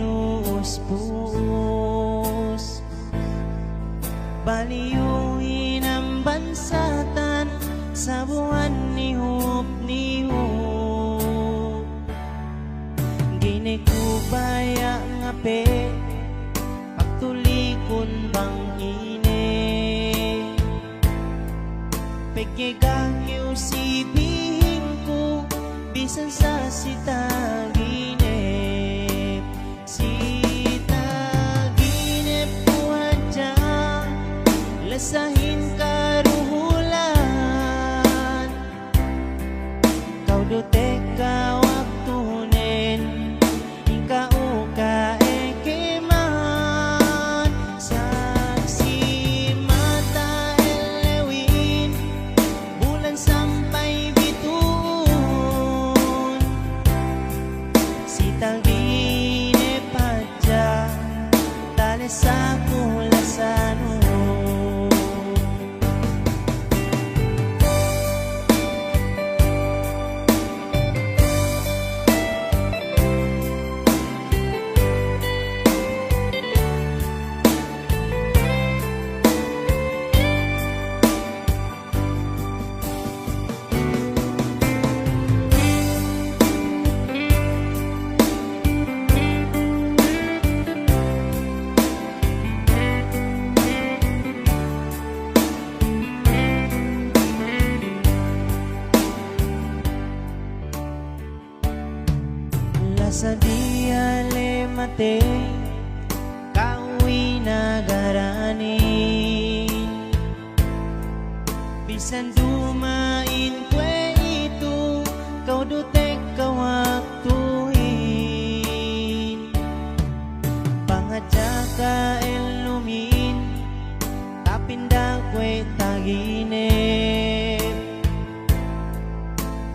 pinuus-puus. Baliyuin ang bansatan sa buwan ni Hupnihup. Ginikubaya nga pe pagtulikon bang ine. Pagkigangyo si bihing ko bisan sa sitaginip. Sitaginip buwan dya lasahin karuhulan. Kau dote ka waktunen ikaw ka ekeman. Saksi mata elewin bulan sampai bituon. Sitaginip aja tali sa kulasan. Sa dia le mate kawi nagaranin. Bisan dumain kwe itu kau dutek kawaktuin. Pangadya ka elumin tapinda kwe taginip.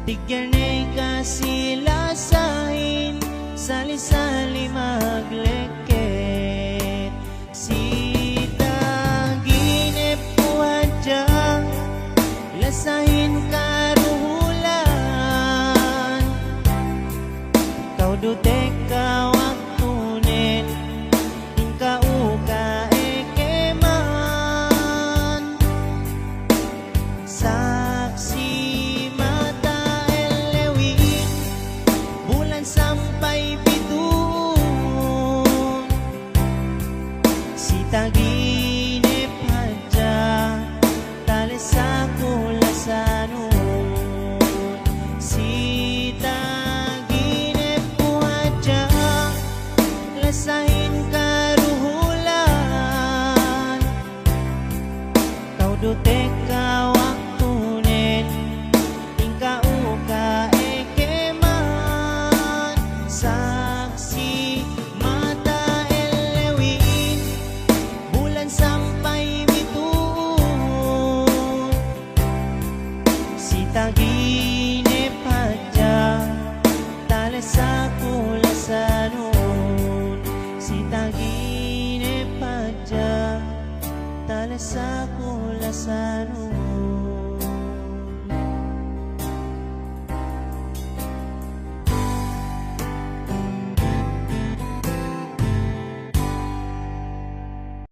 Tigyan kasilasahin sali-sali magleket. Sitaginip buwan dya lasahin karuhulan. Kau dutek ka waktunen ikaw ka ekeman. Saksi mata elewin bulan sampai bituon. Sitaginip aja tali sa kulasanon. Sitaginip aja lasahin karuhulan. Kau dutek ka waktunen ikaw ka ekeman. Saksi mata elewin bulan sampai bituon. Sitaginip aja tali sa kulasanon. Sitaginip aja tali sa kulasanon.